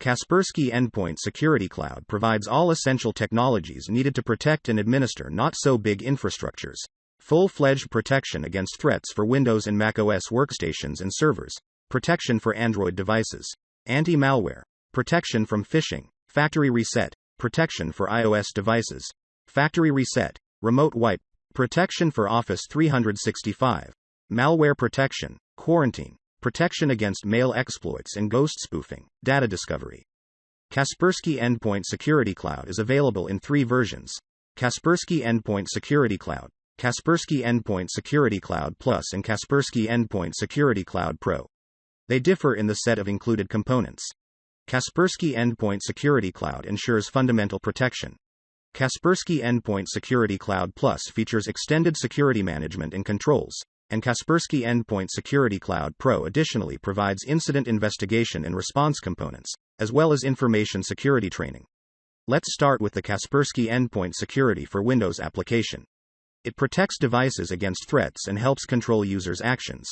Kaspersky Endpoint Security Cloud provides all essential technologies needed to protect and administer not-so-big infrastructures. Full-fledged protection against threats for Windows and macOS workstations and servers. Protection for Android devices. Anti-malware. Protection from phishing. Factory reset. Protection for iOS devices. Factory reset. Remote wipe. Protection for Office 365. Malware protection. Quarantine. Protection against mail exploits and ghost spoofing. Data discovery. Kaspersky Endpoint Security Cloud is available in 3 versions. Kaspersky Endpoint Security Cloud, Kaspersky Endpoint Security Cloud Plus and Kaspersky Endpoint Security Cloud Pro. They differ in the set of included components. Kaspersky Endpoint Security Cloud ensures fundamental protection. Kaspersky Endpoint Security Cloud Plus features extended security management and controls, and Kaspersky Endpoint Security Cloud Pro additionally provides incident investigation and response components, as well as information security training. Let's start with the Kaspersky Endpoint Security for Windows application. It protects devices against threats and helps control users' actions.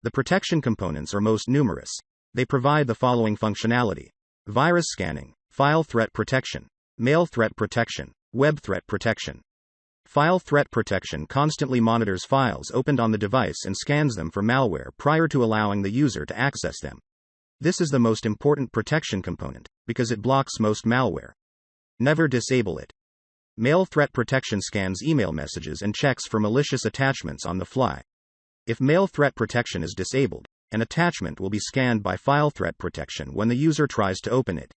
The protection components are most numerous. They provide the following functionality: virus scanning, file threat protection, mail threat protection, web threat protection. File threat protection constantly monitors files opened on the device and scans them for malware prior to allowing the user to access them. This is the most important protection component, because it blocks most malware. Never disable it. Mail threat protection scans email messages and checks for malicious attachments on the fly. If mail threat protection is disabled, an attachment will be scanned by file threat protection when the user tries to open it.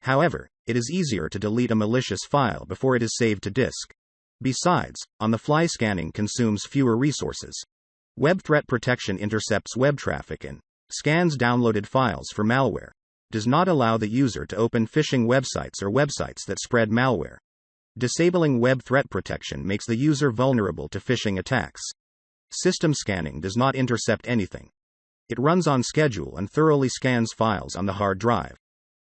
However, it is easier to delete a malicious file before it is saved to disk. Besides, on-the-fly scanning consumes fewer resources. Web threat protection intercepts web traffic and scans downloaded files for malware. Does not allow the user to open phishing websites or websites that spread malware. Disabling web threat protection makes the user vulnerable to phishing attacks. System scanning does not intercept anything. It runs on schedule and thoroughly scans files on the hard drive.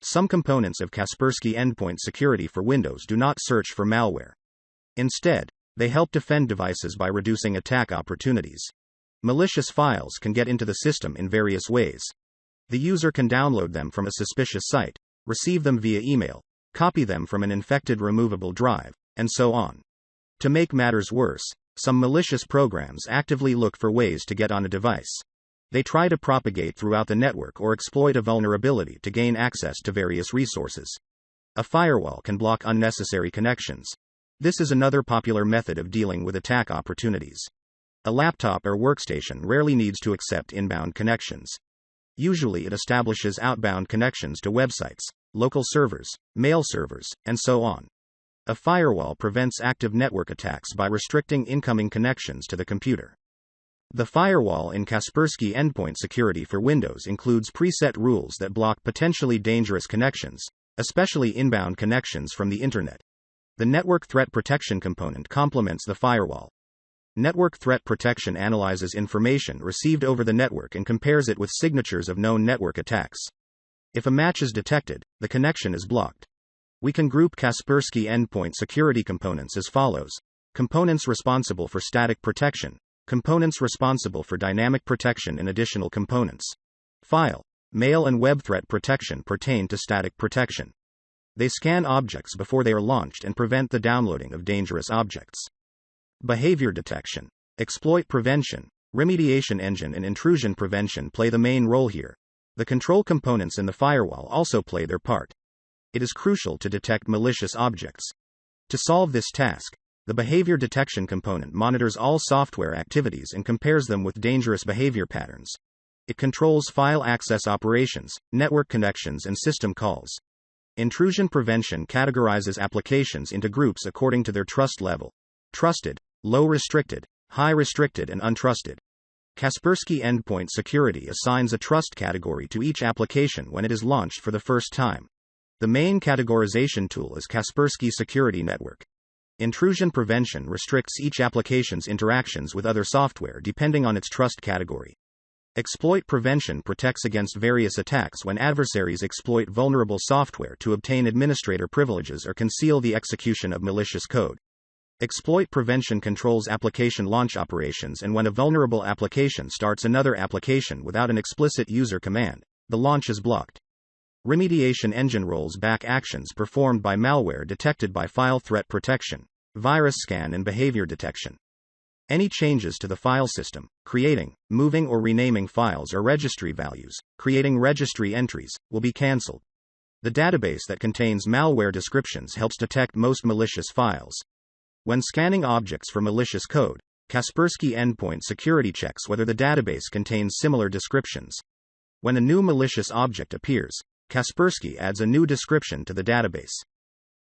Some components of Kaspersky Endpoint Security for Windows do not search for malware. Instead, they help defend devices by reducing attack opportunities. Malicious files can get into the system in various ways. The user can download them from a suspicious site, receive them via email, copy them from an infected removable drive, and so on. To make matters worse, some malicious programs actively look for ways to get on a device. They try to propagate throughout the network or exploit a vulnerability to gain access to various resources. A firewall can block unnecessary connections. This is another popular method of dealing with attack opportunities. A laptop or workstation rarely needs to accept inbound connections. Usually it establishes outbound connections to websites, local servers, mail servers, and so on. A firewall prevents active network attacks by restricting incoming connections to the computer. The firewall in Kaspersky Endpoint Security for Windows includes preset rules that block potentially dangerous connections, especially inbound connections from the internet. The Network Threat Protection component complements the firewall. Network Threat Protection analyzes information received over the network and compares it with signatures of known network attacks. If a match is detected, the connection is blocked. We can group Kaspersky Endpoint Security components as follows: components responsible for static protection, components responsible for dynamic protection, and additional components. File, mail, and web threat protection pertain to static protection. They scan objects before they are launched and prevent the downloading of dangerous objects. Behavior detection, exploit prevention, remediation engine, and intrusion prevention play the main role here. The control components in the firewall also play their part. It is crucial to detect malicious objects. To solve this task, the behavior detection component monitors all software activities and compares them with dangerous behavior patterns. It controls file access operations, network connections, and system calls. Intrusion prevention categorizes applications into groups according to their trust level: trusted, low restricted, high restricted, and untrusted. Kaspersky Endpoint Security assigns a trust category to each application when it is launched for the first time. The main categorization tool is Kaspersky Security Network. Intrusion prevention restricts each application's interactions with other software depending on its trust category. Exploit prevention protects against various attacks when adversaries exploit vulnerable software to obtain administrator privileges or conceal the execution of malicious code. Exploit prevention controls application launch operations, and when a vulnerable application starts another application without an explicit user command, the launch is blocked. Remediation engine rolls back actions performed by malware detected by file threat protection, virus scan, and behavior detection. Any changes to the file system, creating, moving, or renaming files or registry values, creating registry entries, will be cancelled. The database that contains malware descriptions helps detect most malicious files. When scanning objects for malicious code, Kaspersky Endpoint Security checks whether the database contains similar descriptions. When a new malicious object appears, Kaspersky adds a new description to the database.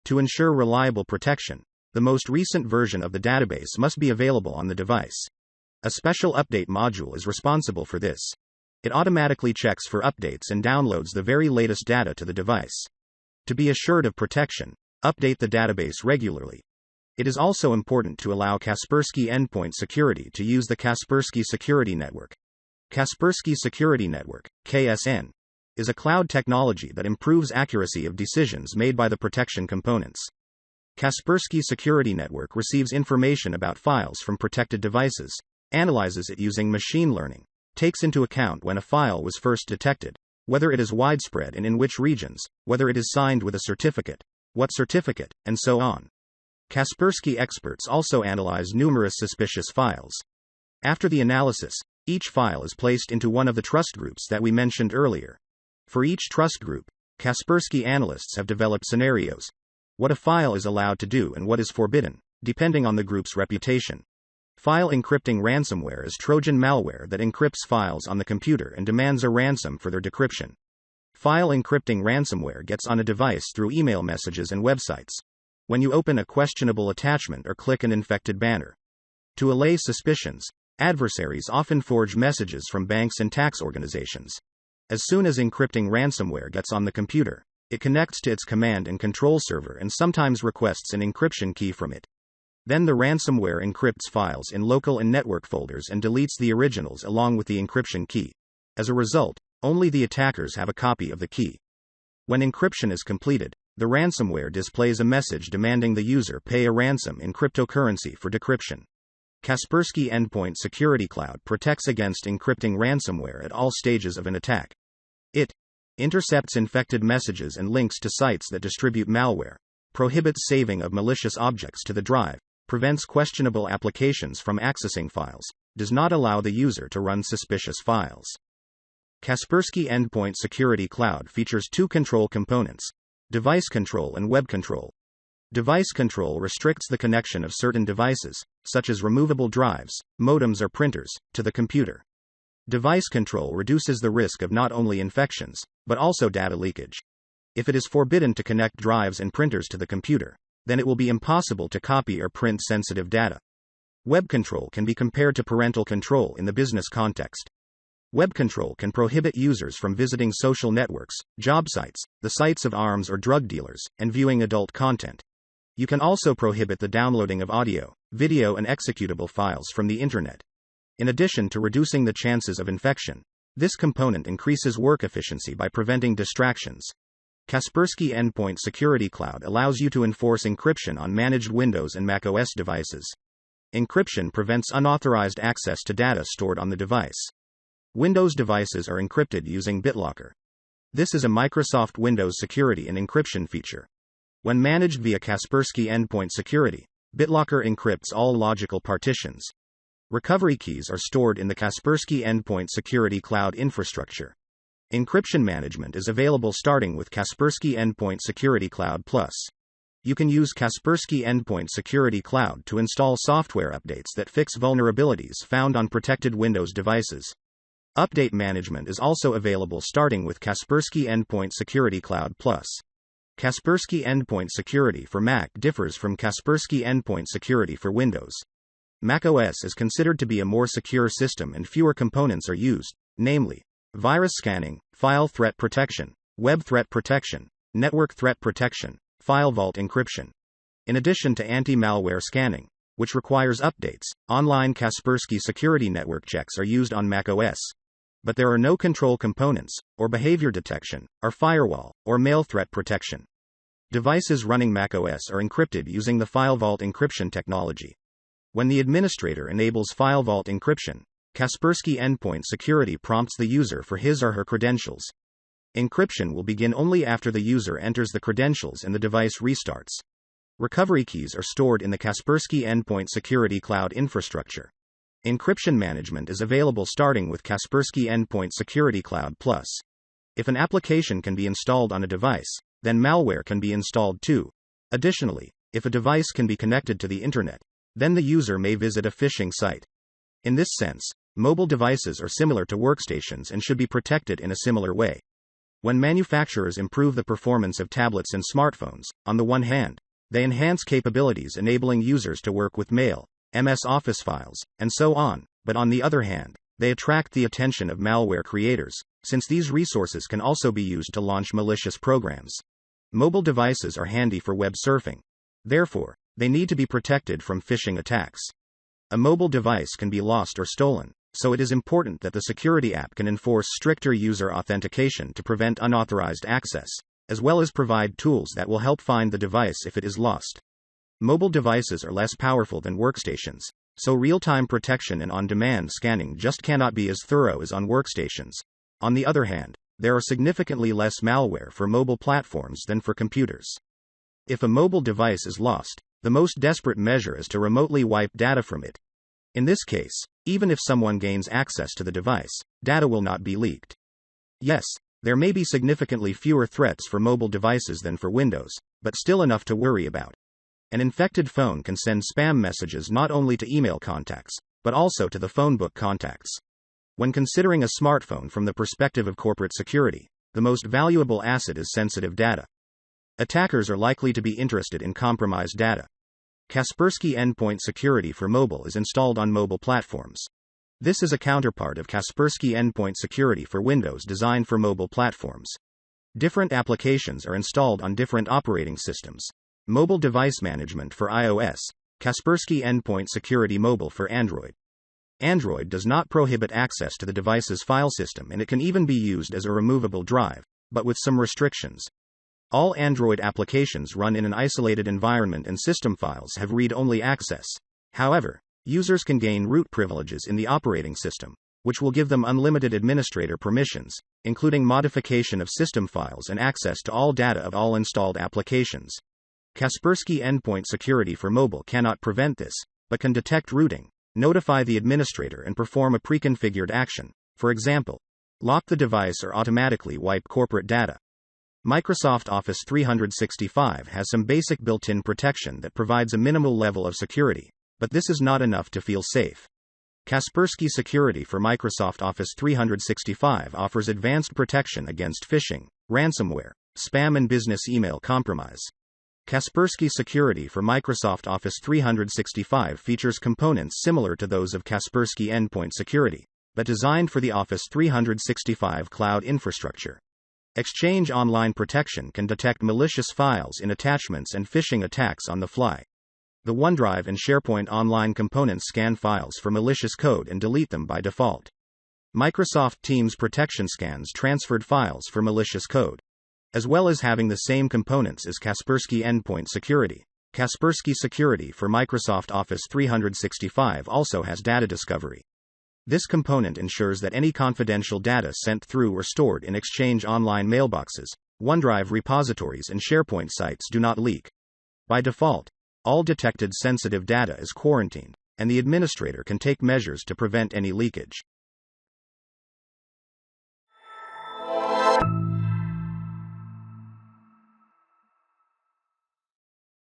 To ensure reliable protection, the most recent version of the database must be available on the device. A special update module is responsible for this. It automatically checks for updates and downloads the very latest data to the device. To be assured of protection, update the database regularly. It is also important to allow Kaspersky Endpoint Security to use the Kaspersky Security Network. Kaspersky Security Network, KSN, is a cloud technology that improves accuracy of decisions made by the protection components. Kaspersky Security Network receives information about files from protected devices, analyzes it using machine learning, takes into account when a file was first detected, whether it is widespread and in which regions, whether it is signed with a certificate, what certificate, and so on. Kaspersky experts also analyze numerous suspicious files. After the analysis, each file is placed into one of the trust groups that we mentioned earlier. For each trust group, Kaspersky analysts have developed scenarios: what a file is allowed to do and what is forbidden, depending on the group's reputation. File encrypting ransomware is Trojan malware that encrypts files on the computer and demands a ransom for their decryption. File encrypting ransomware gets on a device through email messages and websites. When you open a questionable attachment or click an infected banner. To allay suspicions, adversaries often forge messages from banks and tax organizations. As soon as encrypting ransomware gets on the computer, it connects to its command and control server and sometimes requests an encryption key from it. Then the ransomware encrypts files in local and network folders and deletes the originals along with the encryption key. As a result, only the attackers have a copy of the key. When encryption is completed, the ransomware displays a message demanding the user pay a ransom in cryptocurrency for decryption. Kaspersky Endpoint Security Cloud protects against encrypting ransomware at all stages of an attack. It intercepts infected messages and links to sites that distribute malware, prohibits saving of malicious objects to the drive, prevents questionable applications from accessing files, does not allow the user to run suspicious files. Kaspersky Endpoint Security Cloud features two control components: device control and web control. Device control restricts the connection of certain devices, such as removable drives, modems, or printers, to the computer. Device control reduces the risk of not only infections, but also data leakage. If it is forbidden to connect drives and printers to the computer, then it will be impossible to copy or print sensitive data. Web control can be compared to parental control in the business context. Web control can prohibit users from visiting social networks, job sites, the sites of arms or drug dealers, and viewing adult content. You can also prohibit the downloading of audio, video, and executable files from the internet. In addition to reducing the chances of infection, this component increases work efficiency by preventing distractions. Kaspersky Endpoint Security Cloud allows you to enforce encryption on managed Windows and macOS devices. Encryption prevents unauthorized access to data stored on the device. Windows devices are encrypted using BitLocker. This is a Microsoft Windows security and encryption feature. When managed via Kaspersky Endpoint Security, BitLocker encrypts all logical partitions. Recovery keys are stored in the Kaspersky Endpoint Security Cloud infrastructure. Encryption management is available starting with Kaspersky Endpoint Security Cloud Plus. You can use Kaspersky Endpoint Security Cloud to install software updates that fix vulnerabilities found on protected Windows devices. Update management is also available starting with Kaspersky Endpoint Security Cloud Plus. Kaspersky Endpoint Security for Mac differs from Kaspersky Endpoint Security for Windows. macOS is considered to be a more secure system and fewer components are used, namely, virus scanning, file threat protection, web threat protection, network threat protection, file vault encryption. In addition to anti-malware scanning, which requires updates, online Kaspersky Security Network checks are used on macOS. But there are no control components, or behavior detection, or firewall, or mail threat protection. Devices running macOS are encrypted using the file vault encryption technology. When the administrator enables file vault encryption, Kaspersky Endpoint Security prompts the user for his or her credentials. Encryption will begin only after the user enters the credentials and the device restarts. Recovery keys are stored in the Kaspersky Endpoint Security Cloud infrastructure. Encryption management is available starting with Kaspersky Endpoint Security Cloud Plus. If an application can be installed on a device, then malware can be installed too. Additionally, if a device can be connected to the internet, then the user may visit a phishing site. In this sense, mobile devices are similar to workstations and should be protected in a similar way. When manufacturers improve the performance of tablets and smartphones, on the one hand, they enhance capabilities enabling users to work with mail, MS Office files, and so on, but on the other hand, they attract the attention of malware creators, since these resources can also be used to launch malicious programs. Mobile devices are handy for web surfing. Therefore, they need to be protected from phishing attacks. A mobile device can be lost or stolen, so it is important that the security app can enforce stricter user authentication to prevent unauthorized access, as well as provide tools that will help find the device if it is lost. Mobile devices are less powerful than workstations, so real-time protection and on-demand scanning just cannot be as thorough as on workstations. On the other hand, there are significantly less malware for mobile platforms than for computers. If a mobile device is lost, the most desperate measure is to remotely wipe data from it. In this case, even if someone gains access to the device, data will not be leaked. Yes, there may be significantly fewer threats for mobile devices than for Windows, but still enough to worry about. An infected phone can send spam messages not only to email contacts, but also to the phonebook contacts. When considering a smartphone from the perspective of corporate security, the most valuable asset is sensitive data. Attackers are likely to be interested in compromised data. Kaspersky Endpoint Security for Mobile is installed on mobile platforms. This is a counterpart of Kaspersky Endpoint Security for Windows designed for mobile platforms. Different applications are installed on different operating systems. Mobile device management for iOS, Kaspersky Endpoint Security Mobile for Android. Android does not prohibit access to the device's file system, and it can even be used as a removable drive, but with some restrictions. All Android applications run in an isolated environment and system files have read-only access. However, users can gain root privileges in the operating system, which will give them unlimited administrator permissions, including modification of system files and access to all data of all installed applications. Kaspersky Endpoint Security for Mobile cannot prevent this, but can detect rooting, notify the administrator, and perform a preconfigured action. For example, lock the device or automatically wipe corporate data. Microsoft Office 365 has some basic built-in protection that provides a minimal level of security, but this is not enough to feel safe. Kaspersky Security for Microsoft Office 365 offers advanced protection against phishing, ransomware, spam, and business email compromise. Kaspersky Security for Microsoft Office 365 features components similar to those of Kaspersky Endpoint Security, but designed for the Office 365 cloud infrastructure. Exchange Online Protection can detect malicious files in attachments and phishing attacks on the fly. The OneDrive and SharePoint Online components scan files for malicious code and delete them by default. Microsoft Teams Protection scans transferred files for malicious code. As well as having the same components as Kaspersky Endpoint Security, Kaspersky Security for Microsoft Office 365 also has data discovery. This component ensures that any confidential data sent through or stored in Exchange Online mailboxes, OneDrive repositories, and SharePoint sites do not leak. By default, all detected sensitive data is quarantined, and the administrator can take measures to prevent any leakage.